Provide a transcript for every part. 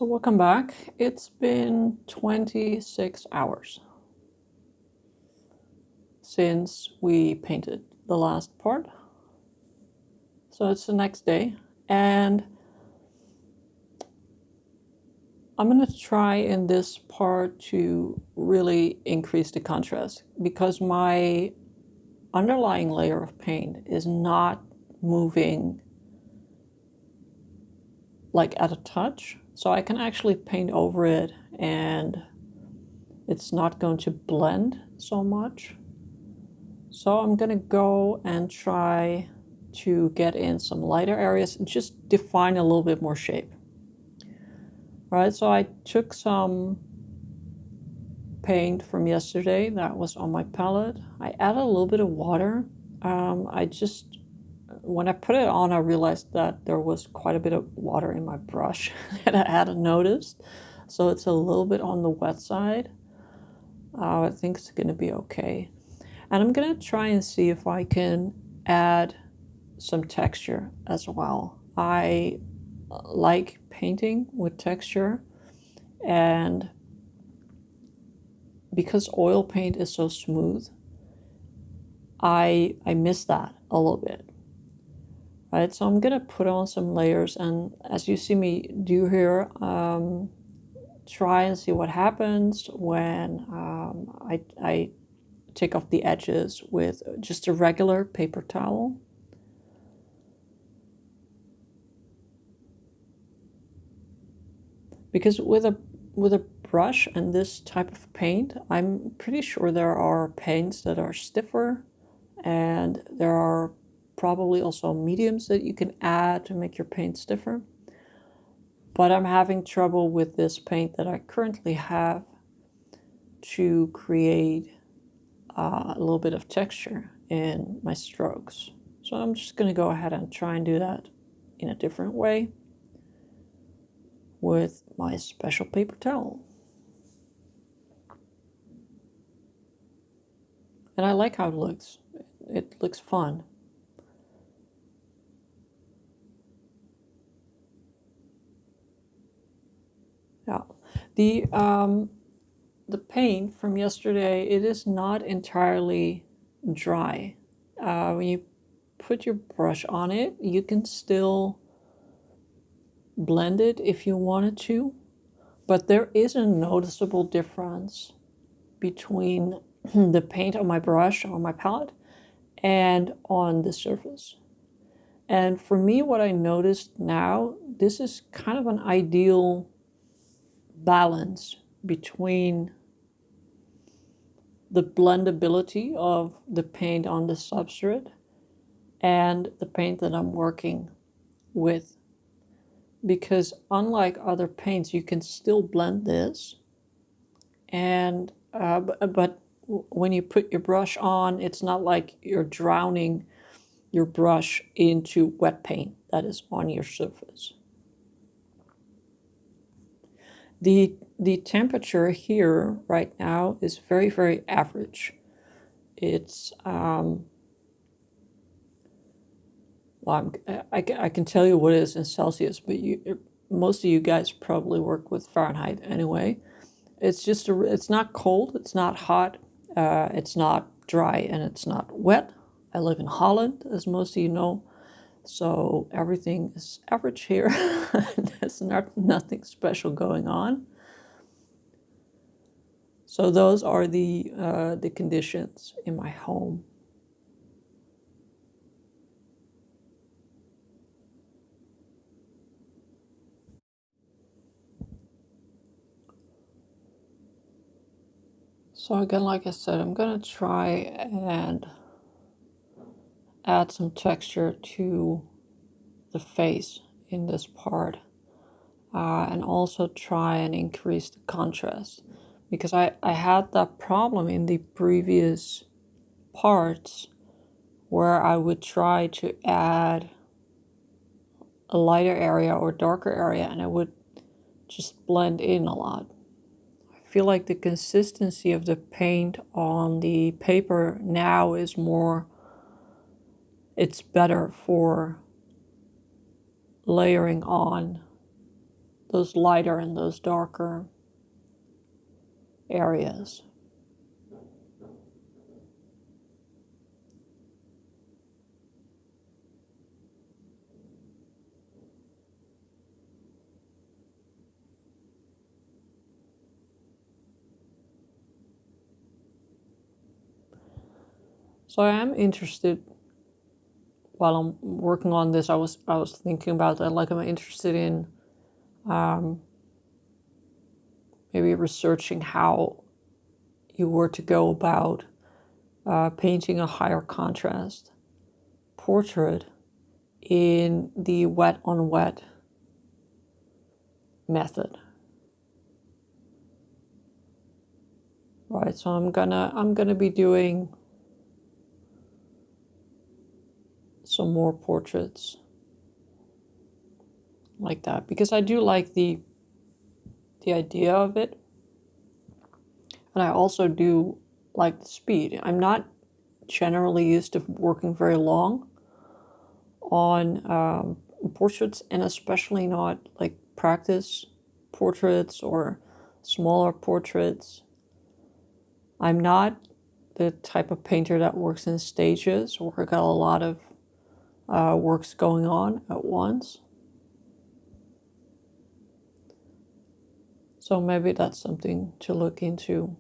So welcome back. It's been 26 hours since we painted the last part. So it's the next day, and I'm going to try in this part to really increase the contrast because my underlying layer of paint is not moving like at a touch. So I can actually paint over it and it's not going to blend so much. So I'm gonna go and try to get in some lighter areas and just define a little bit more shape. All right, so I took some paint from yesterday that was on my palette. I added a little bit of water. When I put it on, I realized that there was quite a bit of water in my brush that I hadn't noticed. So it's a little bit on the wet side. I think it's gonna be okay. And I'm gonna try and see if I can add some texture as well. I like painting with texture, and because oil paint is so smooth, I miss that a little bit. Right, so I'm gonna put on some layers, and as you see me do here, try and see what happens when I take off the edges with just a regular paper towel. Because with a brush and this type of paint, I'm pretty sure there are paints that are stiffer, and there are probably also mediums that you can add to make your paint stiffer. But I'm having trouble with this paint that I currently have to create a little bit of texture in my strokes. So I'm just going to go ahead and try and do that in a different way with my special paper towel. And I like how it looks. It looks fun. Yeah. The paint from yesterday, it is not entirely dry. When you put your brush on it, you can still blend it if you wanted to, but there is a noticeable difference between the paint on my brush, on my palette, and on the surface. And for me, what I noticed now, this is kind of an ideal balance between the blendability of the paint on the substrate and the paint that I'm working with. Because unlike other paints, you can still blend this, and but when you put your brush on, it's not like you're drowning your brush into wet paint that is on your surface. The temperature here right now is very, very average. It's well, I can tell you what it is in Celsius, but most of you guys probably work with Fahrenheit anyway. It's just it's not cold, it's not hot, it's not dry, and it's not wet. I live in Holland, as most of you know, so everything is average here. There's nothing special going on. So those are the conditions in my home. So again, like I said, I'm gonna try and add some texture to the face in this part, and also try and increase the contrast, because I had that problem in the previous parts where I would try to add a lighter area or darker area and it would just blend in a lot. I feel like the consistency of the paint on the paper now is more, it's better for layering on those lighter and those darker areas. So I am interested, while I'm working on this, I was thinking about that, like I'm interested in maybe researching how you were to go about painting a higher contrast portrait in the wet on wet method. Right, so I'm gonna be doing some more portraits like that, because I do like the idea of it, and I also do like the speed. I'm not generally used to working very long on portraits, and especially not like practice portraits or smaller portraits. I'm not the type of painter that works in stages where I got a lot of works going on at once. So maybe that's something to look into.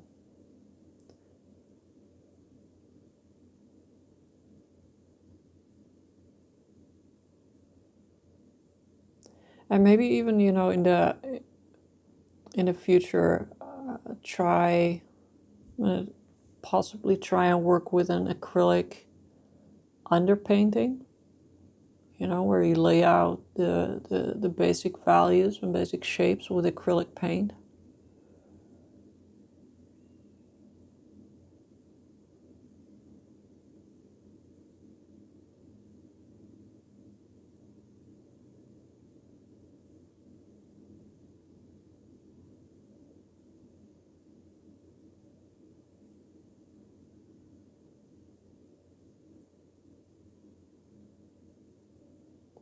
And maybe even, you know, in the future, possibly try and work with an acrylic underpainting, you know, where you lay out the basic values and basic shapes with acrylic paint.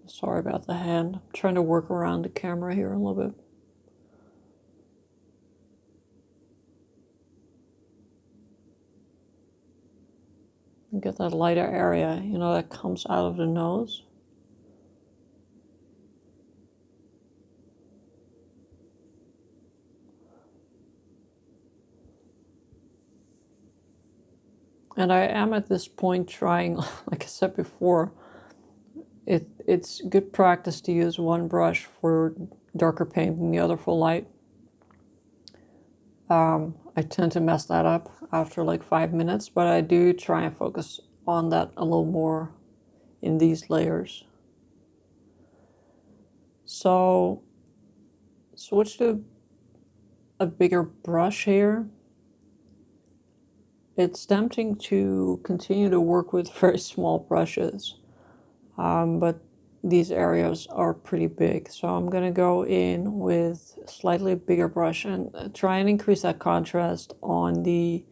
Sorry about the hand. I'm trying to work around the camera here a little bit. And get that lighter area, you know, that comes out of the nose. And I am at this point trying, like I said before, it's good practice to use one brush for darker paint and the other for light. I tend to mess that up after like 5 minutes, but I do try and focus on that a little more in these layers. So switch to a bigger brush here. It's tempting to continue to work with very small brushes, but these areas are pretty big. So I'm going to go in with a slightly bigger brush and try and increase that contrast on the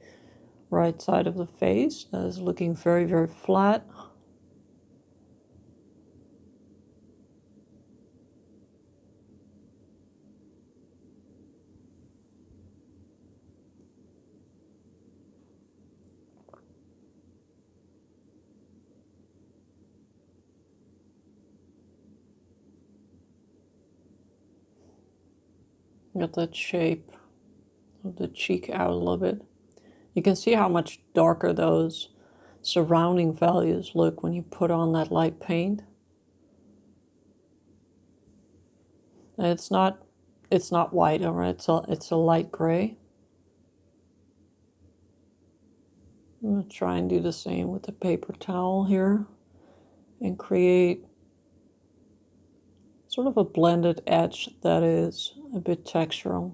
right side of the face. That is looking very, very flat. Get that shape of the cheek out a little bit. You can see how much darker those surrounding values look when you put on that light paint. And it's not white, all right? It's a light gray. I'm going to try and do the same with the paper towel here and create sort of a blended edge that is a bit textural.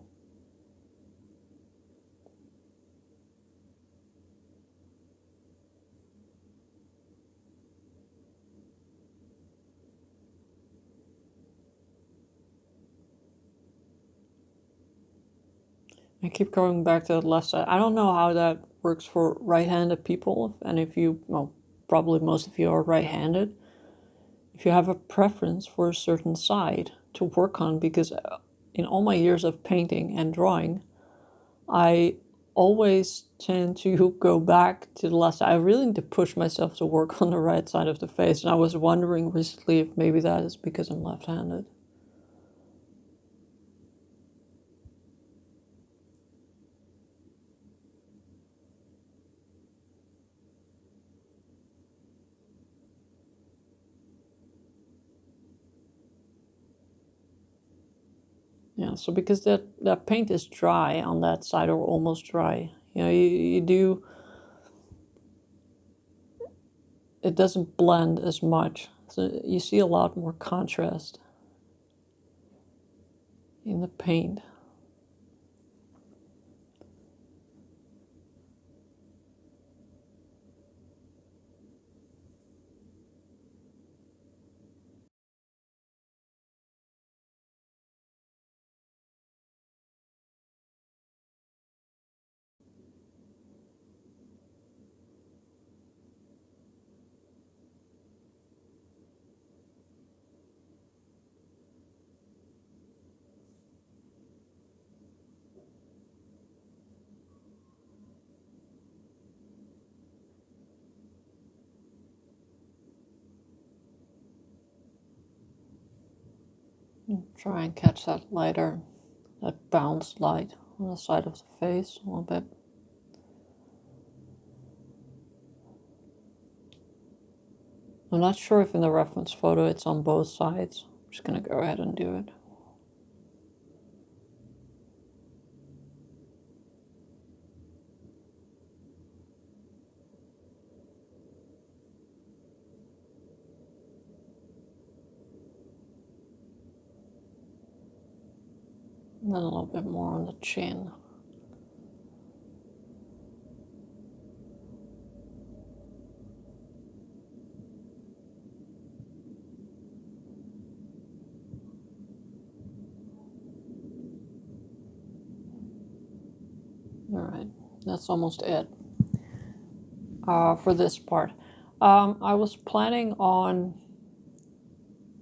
I keep going back to the left side. I don't know how that works for right-handed people, and if you, well, probably most of you are right-handed. If you have a preference for a certain side to work on, because in all my years of painting and drawing, I always tend to go back to the left side. I really need to push myself to work on the right side of the face. And I was wondering recently if maybe that is because I'm left-handed. Yeah, so because that paint is dry on that side, or almost dry, you do, it doesn't blend as much. So you see a lot more contrast in the paint. Try and catch that lighter, that bounce light on the side of the face a little bit. I'm not sure if in the reference photo it's on both sides. I'm just gonna go ahead and do it. And then a little bit more on the chin. All right, that's almost it for this part. I was planning on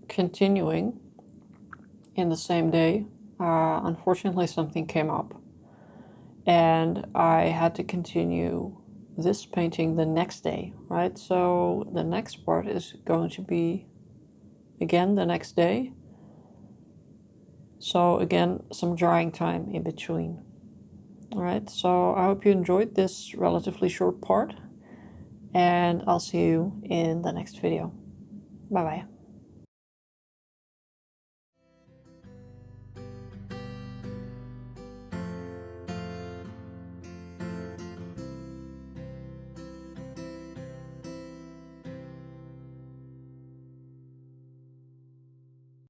continuing in the same day. Unfortunately, something came up, and I had to continue this painting the next day, right? So the next part is going to be again the next day. So again, some drying time in between. All right, so I hope you enjoyed this relatively short part, and I'll see you in the next video. Bye bye.